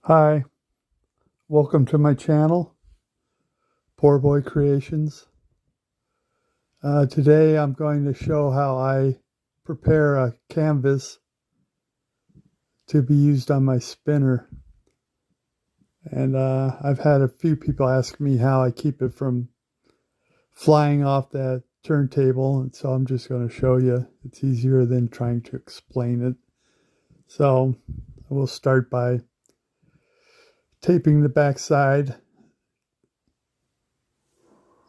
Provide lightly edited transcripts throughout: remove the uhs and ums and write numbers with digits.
Hi, welcome to my channel, Poor Boy Creations. Today I'm going to show how I prepare a canvas to be used on my spinner. And I've had a few people ask me how I keep it from flying off that turntable, and so I'm just going to show you. It's easier than trying to explain it. So we'll start by taping the back side.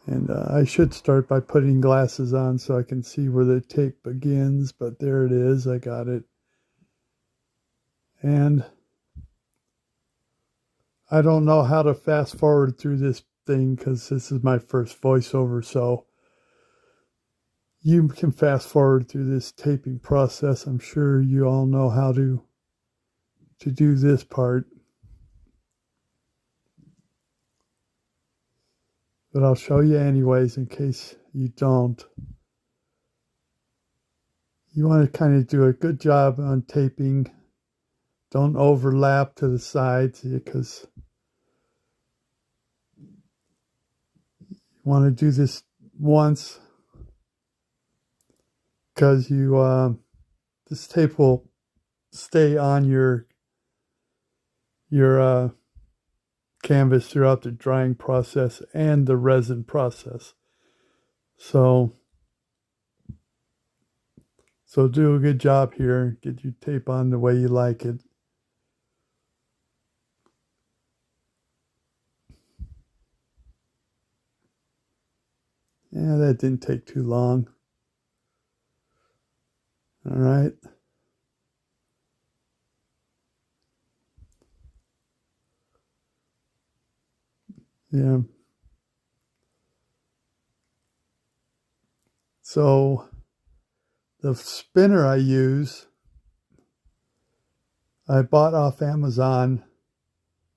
And I should start by putting glasses on so I can see where the tape begins, but there it is. I got it. And I don't know how to fast forward through this thing because this is my first voiceover, so you can fast forward through this taping process. I'm sure you all know how to do this part. But I'll show you anyways in case you don't. You want to kind of do a good job on taping. Don't overlap to the sides because you want to do this once because this tape will stay on your canvas throughout the drying process and the resin process. So do a good job here. Get your tape on the way you like it. Yeah, that didn't take too long. All right. Yeah. So the spinner I use, I bought off Amazon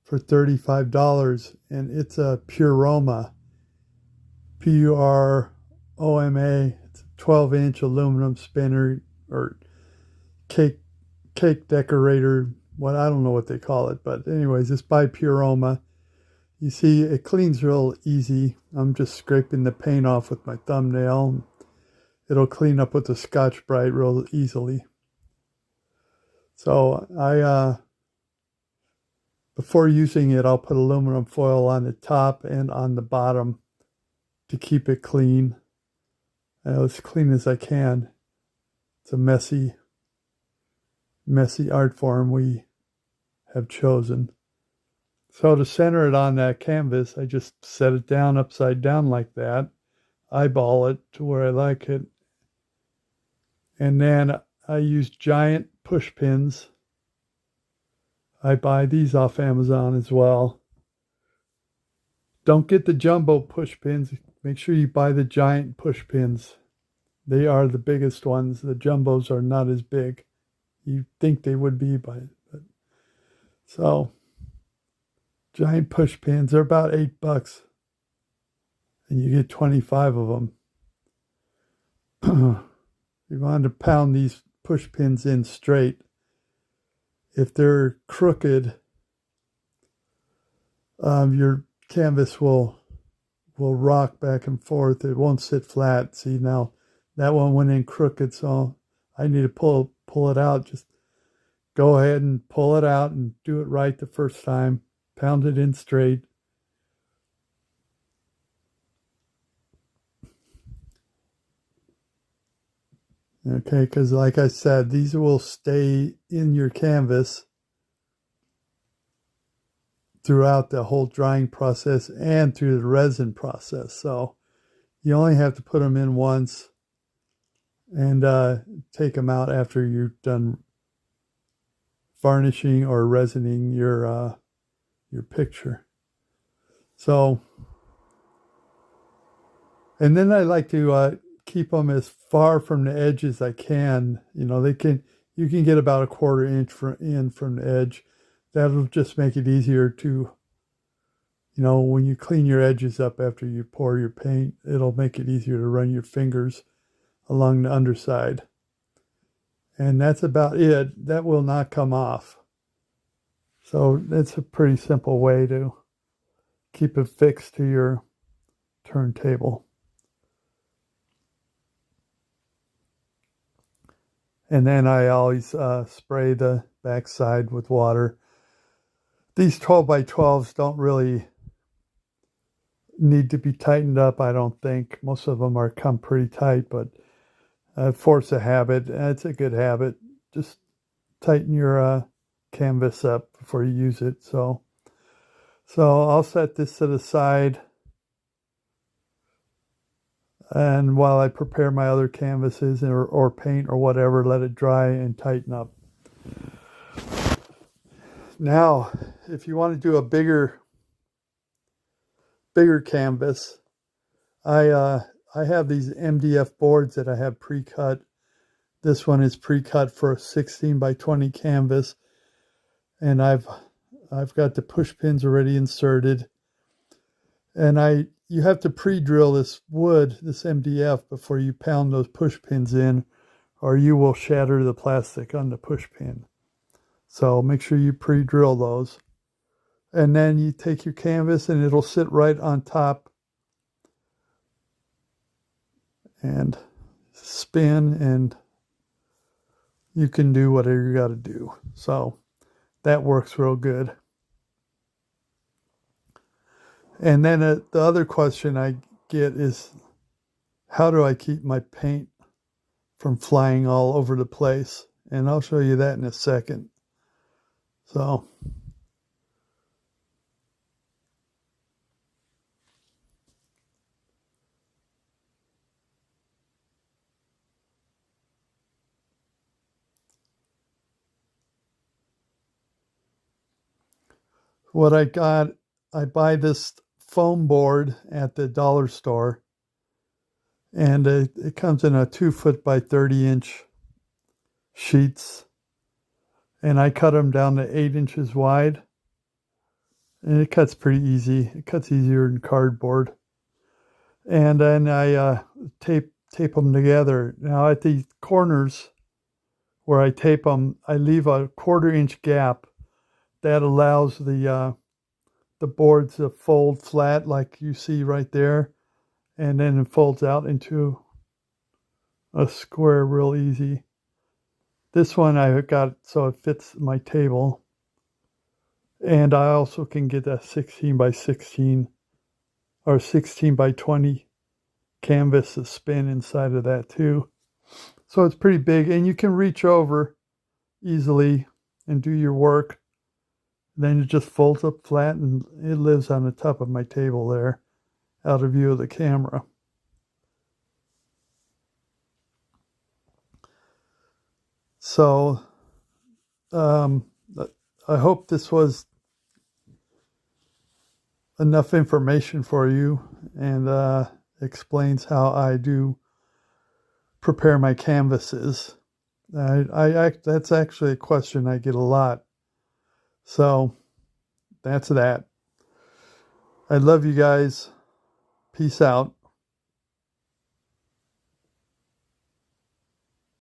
for $35, and it's a Puroma, Puroma. It's a 12-inch aluminum spinner or cake decorator. What, I don't know what they call it, but anyways, it's by Puroma. You see, it cleans real easy. I'm just scraping the paint off with my thumbnail. It'll clean up with the Scotch-Brite real easily. So before using it, I'll put aluminum foil on the top and on the bottom to keep it clean, as clean as I can. It's a messy art form we have chosen. So to center it on that canvas, I just set it down upside down like that, eyeball it to where I like it, and then I use giant push pins. I buy these off Amazon as well. Don't get the jumbo push pins. Make sure you buy the giant push pins. They are the biggest ones. The jumbos are not as big. You think they would be, but so giant push pins. They're about $8, and you get 25 of them. You want to pound these push pins in straight. If they're crooked, your canvas will rock back and forth. It won't sit flat. See, now that one went in crooked, so I need to pull it out. Just go ahead and pull it out and do it right the first time. Pound it in straight. Okay, because like I said, these will stay in your canvas throughout the whole drying process and through the resin process. So you only have to put them in once and take them out after you're done varnishing or resining your picture. So, and then I like to keep them as far from the edge as I can. You know, you can get about a quarter inch in from the edge. That'll just make it easier to, when you clean your edges up after you pour your paint, it'll make it easier to run your fingers along the underside. And that's about it. That will not come off. So it's a pretty simple way to keep it fixed to your turntable. And then I always spray the backside with water. These 12 by 12s don't really need to be tightened up, I don't think. Most of them are come pretty tight, but force a habit. It's a good habit. Just tighten your canvas up before you use it. So I'll set this to the side. And while I prepare my other canvases or paint or whatever, let it dry and tighten up. Now, if you want to do a bigger canvas, I have these MDF boards that I have pre-cut. This one is pre-cut for a 16 by 20 canvas, and I've got the push pins already inserted. And you have to pre-drill this wood, this MDF, before you pound those push pins in, or you will shatter the plastic on the push pin. So make sure you pre-drill those. And then you take your canvas and it'll sit right on top and spin, and you can do whatever you got to do. So that works real good. And then the other question I get is, how do I keep my paint from flying all over the place? And I'll show you that in a second. So what I got, I buy this foam board at the dollar store, and it comes in a 2 foot by 30-inch sheets, and I cut them down to 8 inches wide, and it cuts pretty easy. It cuts easier than cardboard. And then I tape them together. Now at the corners where I tape them, I leave a 1/4 inch gap that allows the boards to fold flat like you see right there, and then it folds out into a square real easy. This one I got so it fits my table, and I also can get a 16 by 16 or 16 by 20 canvas to spin inside of that too. So it's pretty big, and you can reach over easily and do your work. Then it just folds up flat, and it lives on the top of my table there, out of view of the camera. So I hope this was enough information for you, and explains how I do prepare my canvases. That's actually a question I get a lot. So that's that. I love you guys. Peace out.